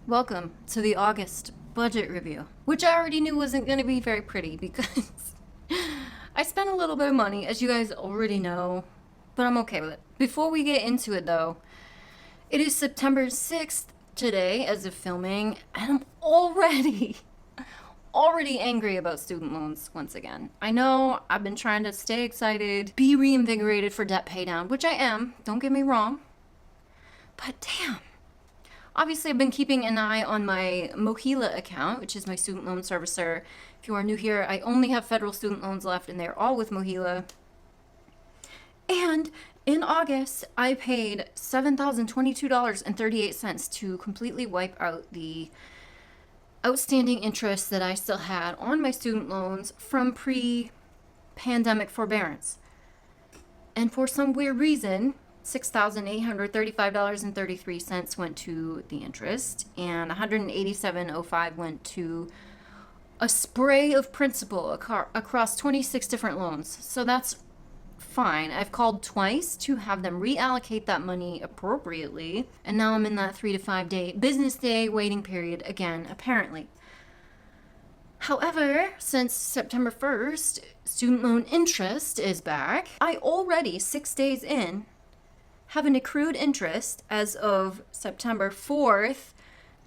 Welcome to the August budget review, which I already knew wasn't going to be very pretty because I spent a little bit of money, as you guys already know, but I'm okay with it. Before we get into it though, it is September 6th today as of filming, and I'm already angry about student loans once again. I know I've been trying to stay excited, be reinvigorated for debt paydown, which I am, don't get me wrong, but damn. Obviously, I've been keeping an eye on my Mohila account, which is my student loan servicer. If you are new here, I only have federal student loans left, and they're all with Mohila. And in August, I paid $7,022.38 to completely wipe out the outstanding interest that I still had on my student loans from pre-pandemic forbearance. And for some weird reason, $6,835.33 went to the interest, and $187.05 went to a spray of principal across 26 different loans. So that's fine. I've called twice to have them reallocate that money appropriately, and now I'm in that 3 to 5 day business day waiting period again, apparently. However, since September 1st, student loan interest is back. I already, 6 days in, have an accrued interest as of September 4th,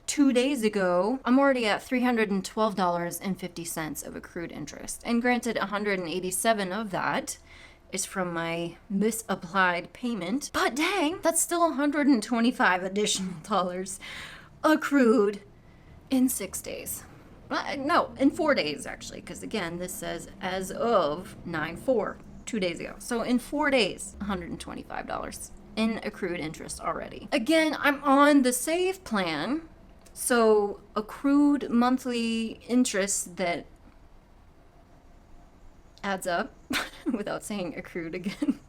2 days ago. I'm already at $312.50 of accrued interest. And granted, $187 of that is from my misapplied payment. But dang, that's still $125 additional dollars accrued in 6 days. No, in 4 days actually, because again, this says as of 9/4, 2 days ago. So in 4 days, $125 in accrued interest already. Again, I'm on the save plan, so accrued monthly interest that adds up, without saying accrued again,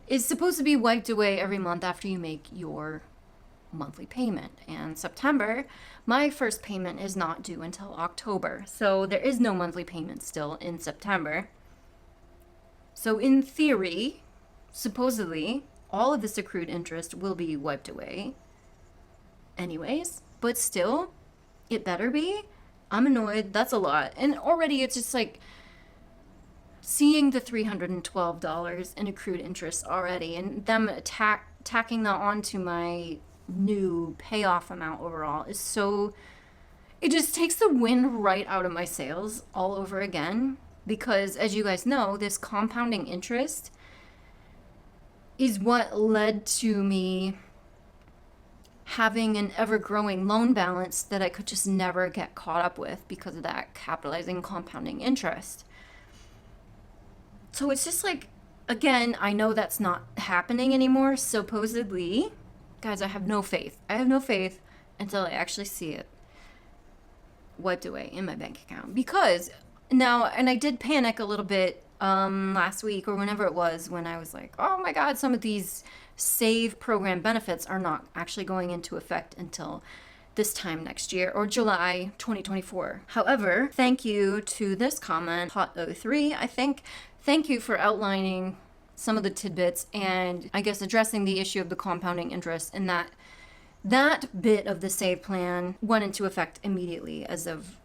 is supposed to be wiped away every month after you make your monthly payment. And September, my first payment is not due until October, so there is no monthly payment still in September. So in theory, supposedly, all of this accrued interest will be wiped away anyways, but still, it better be. I'm annoyed. That's a lot. And already it's just like seeing the $312 in accrued interest already and them tacking that onto my new payoff amount overall is so, it just takes the wind right out of my sails all over again, because as you guys know, this compounding interest is what led to me having an ever-growing loan balance that I could just never get caught up with because of that capitalizing compounding interest. So it's just like, again, I know that's not happening anymore, supposedly. Guys, I have no faith. I have no faith until I actually see it wiped away in my bank account. Because now, and I did panic a little bit last week or whenever it was, when I was like, oh my God, some of these save program benefits are not actually going into effect until this time next year, or July 2024. However, thank you to this comment, Hot03, I think. Thank you for outlining some of the tidbits and I guess addressing the issue of the compounding interest, and that bit of the save plan went into effect immediately as of,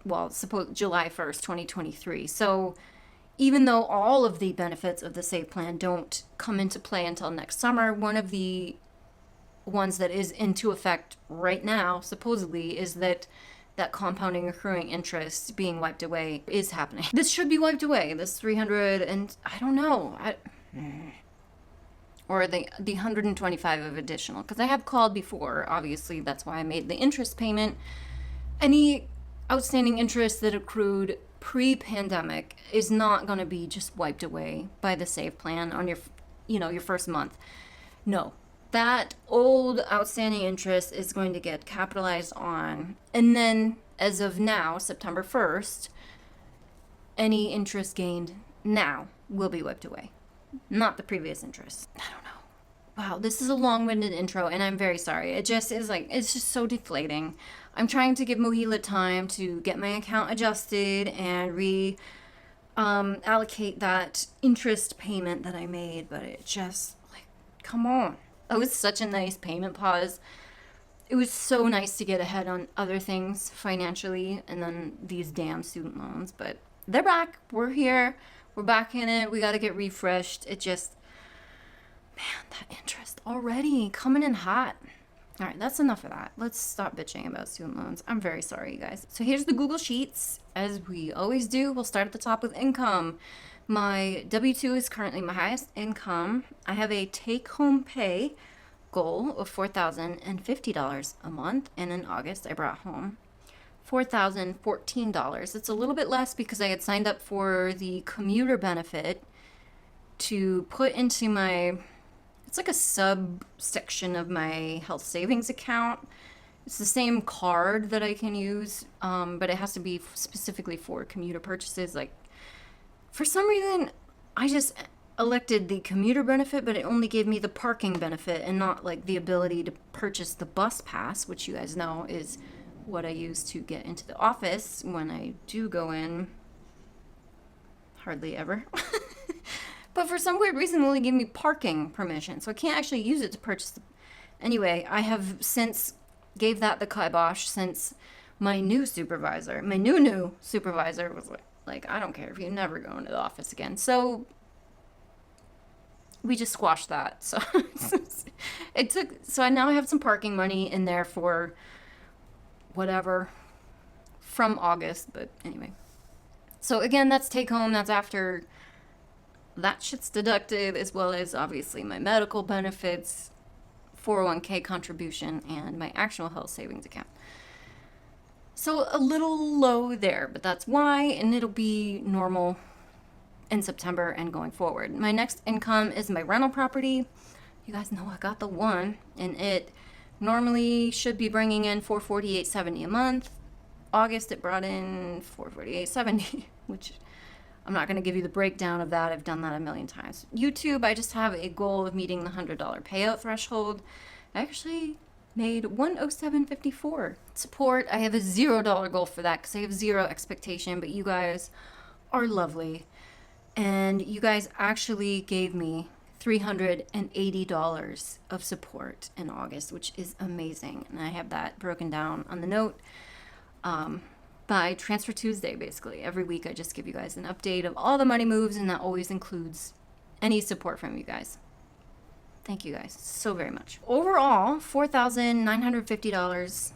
well, suppose July 1st, 2023. So even though all of the benefits of the save plan don't come into play until next summer, one of the ones that is into effect right now, supposedly, is that compounding accruing interest being wiped away is happening. This should be wiped away. This 300 and I don't know, or the 125 of additional, because I have called before. Obviously, that's why I made the interest payment. Any outstanding interest that accrued pre-pandemic is not going to be just wiped away by the save plan on your first month. No. That old outstanding interest is going to get capitalized on. And then, as of now, September 1st, any interest gained now will be wiped away. Not the previous interest. I don't know. Wow, this is a long-winded intro, and I'm very sorry. It just is like, it's just so deflating. I'm trying to give Mohila time to get my account adjusted and allocate that interest payment that I made, but it just, like, come on. It was such a nice payment pause. It was so nice to get ahead on other things financially and then these damn student loans, but they're back. We're here. We're back in it. We got to get refreshed. It just, man, that interest already coming in hot. All right, that's enough of that. Let's stop bitching about student loans. I'm very sorry, you guys. So here's the Google Sheets. As we always do, we'll start at the top with income. My W-2 is currently my highest income. I have a take-home pay goal of $4,050 a month, and in August I brought home $4,014. It's a little bit less because I had signed up for the commuter benefit to put into my, it's like a subsection of my health savings account. It's the same card that I can use, but it has to be specifically for commuter purchases. Like, for some reason, I just elected the commuter benefit, but it only gave me the parking benefit and not like the ability to purchase the bus pass, which you guys know is what I use to get into the office when I do go in. Hardly ever. But for some weird reason, it only gave me parking permission, so I can't actually use it to purchase the... Anyway, I have since gave that the kibosh since my new supervisor was like, I don't care if you never go into the office again. So we just squashed that. So so I now have some parking money in there for whatever from August, but anyway. So again, that's take home. That's after that shit's deducted, as well as obviously my medical benefits, 401k contribution, and my actual health savings account. So a little low there, but that's why, and it'll be normal in September and going forward. My next income is my rental property. You guys know I got the one, and it normally should be bringing in $448.70 a month. August it brought in $448.70, which I'm not going to give you the breakdown of that. I've done that a million times. YouTube, I just have a goal of meeting the $100 payout threshold. I actually made $107.54. Support, I have a $0 goal for that because I have zero expectation, but you guys are lovely. And you guys actually gave me $380 of support in August, which is amazing. And I have that broken down on the note by Transfer Tuesday, basically. Every week I just give you guys an update of all the money moves, and that always includes any support from you guys. Thank you guys so very much. Overall, $4,950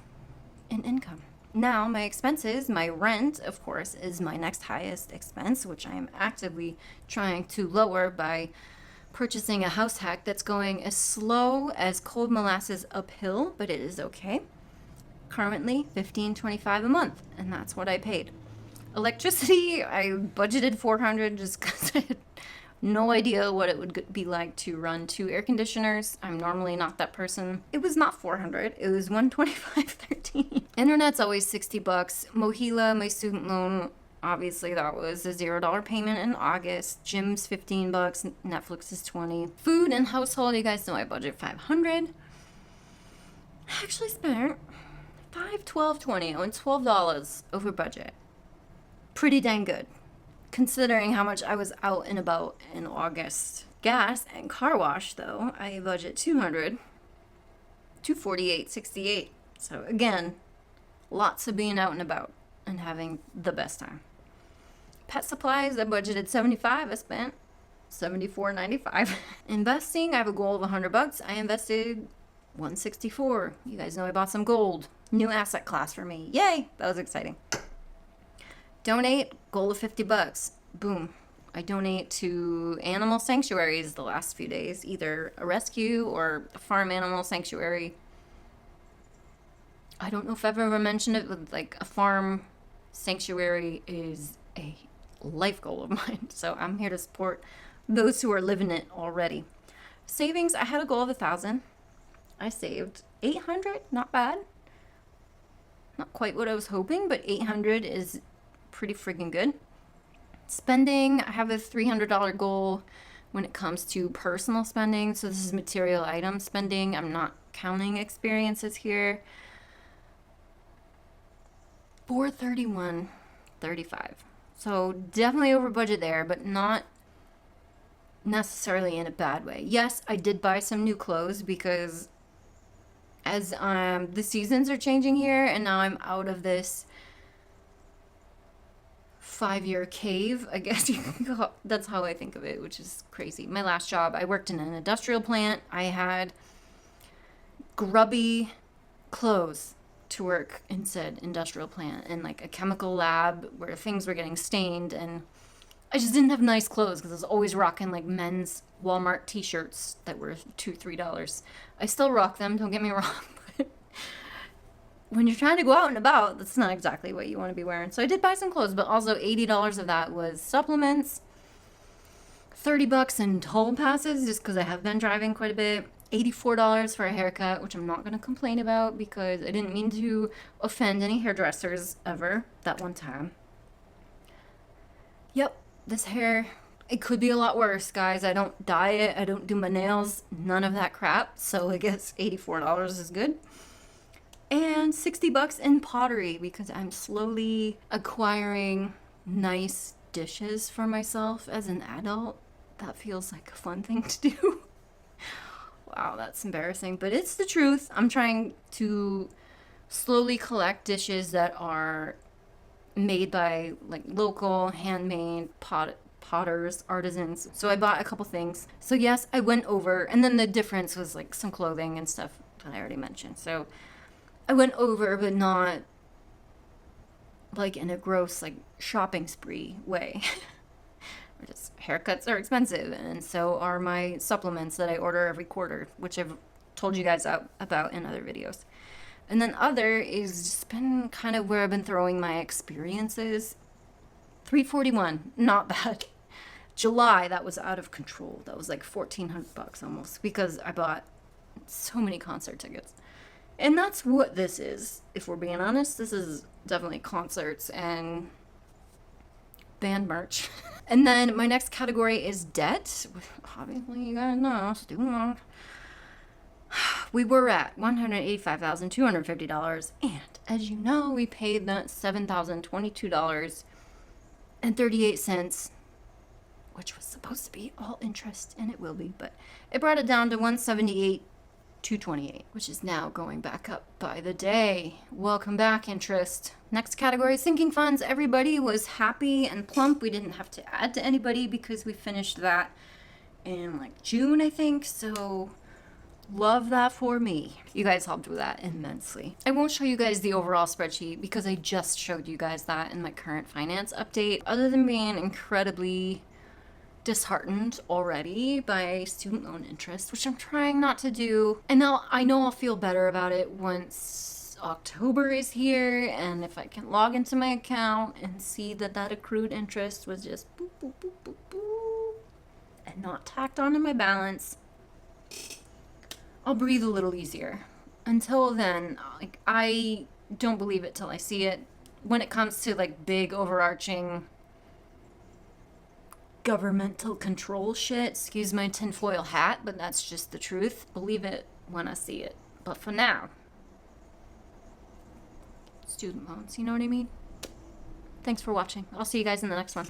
in income. Now, my expenses, my rent, of course, is my next highest expense, which I am actively trying to lower by purchasing a house hack that's going as slow as cold molasses uphill, but it is okay. Currently, $15.25 a month, and that's what I paid. Electricity, I budgeted $400 just because I had no idea what it would be like to run 2 air conditioners. I'm normally not that person. It was not $400. It was $125.13. Internet's always $60. Mohila, my student loan, obviously that was a $0 payment in August. Gym's $15. Netflix is $20. Food and household, you guys know I budget $500. I actually spent $5, $12, $20. I went $12 over budget. Pretty dang good, considering how much I was out and about in August. Gas and car wash, though, I budget $200, $248.68. So again, lots of being out and about and having the best time. Pet supplies, I budgeted $75. I spent $74.95. Investing, I have a goal of $100. I invested $164. You guys know I bought some gold. New asset class for me. Yay! That was exciting. Donate, goal of $50. Boom. I donate to animal sanctuaries the last few days, either a rescue or a farm animal sanctuary. I don't know if I've ever mentioned it, but like a farm sanctuary is a life goal of mine. So I'm here to support those who are living it already. Savings, I had a goal of $1,000. I saved $800, not bad. Not quite what I was hoping, but $800 is pretty freaking good. Spending, I have a $300 goal when it comes to personal spending. So this is material item spending. I'm not counting experiences here. $431.35. So definitely over budget there, but not necessarily in a bad way. Yes, I did buy some new clothes because as the seasons are changing here, and now I'm out of this 5-year cave, I guess you can call. That's how I think of it, which is crazy. My last job, I worked in an industrial plant. I had grubby clothes to work in said industrial plant, and like a chemical lab where things were getting stained, and I just didn't have nice clothes because I was always rocking like men's Walmart t-shirts that were $2-3. I still rock them, don't get me wrong, but when you're trying to go out and about, that's not exactly what you want to be wearing. So I did buy some clothes, but also $80 of that was supplements, $30 in toll passes just because I have been driving quite a bit, $84 for a haircut, which I'm not going to complain about because I didn't mean to offend any hairdressers ever that one time. Yep, this hair, it could be a lot worse, guys. I don't dye it, I don't do my nails, none of that crap, so I guess $84 is good. And $60 in pottery because I'm slowly acquiring nice dishes for myself as an adult. That feels like a fun thing to do. Wow, that's embarrassing, but it's the truth. I'm trying to slowly collect dishes that are made by like local handmade potters, artisans. So I bought a couple things. So yes, I went over, and then the difference was like some clothing and stuff that I already mentioned. So I went over, but not like in a gross like shopping spree way. Just haircuts are expensive, and so are my supplements that I order every quarter, which I've told you guys about in other videos. And then other is just been kind of where I've been throwing my experiences. $341, not bad. July, that was out of control. That was like $1,400 almost because I bought so many concert tickets. And that's what this is, if we're being honest. This is definitely concerts and band merch. And then my next category is debt. Obviously, you guys know, student loan. We were at $185,250, and as you know, we paid that $7,022.38, which was supposed to be all interest, and it will be, but it brought it down to $178,228, which is now going back up by the day. Welcome back, interest. Next category, sinking funds. Everybody was happy and plump. We didn't have to add to anybody because we finished that in like June, I think, so love that for me. You guys helped with that immensely. I won't show you guys the overall spreadsheet because I just showed you guys that in my current finance update. Other than being incredibly disheartened already by student loan interest, which I'm trying not to do. And now I know I'll feel better about it once October is here, and if I can log into my account and see that that accrued interest was just boop, boop, boop, boop, boop, and not tacked onto my balance, I'll breathe a little easier. Until then, like, I don't believe it till I see it. When it comes to like big overarching governmental control shit, excuse my tinfoil hat, but that's just the truth. Believe it when I see it. But for now, student loans, you know what I mean? Thanks for watching. I'll see you guys in the next one.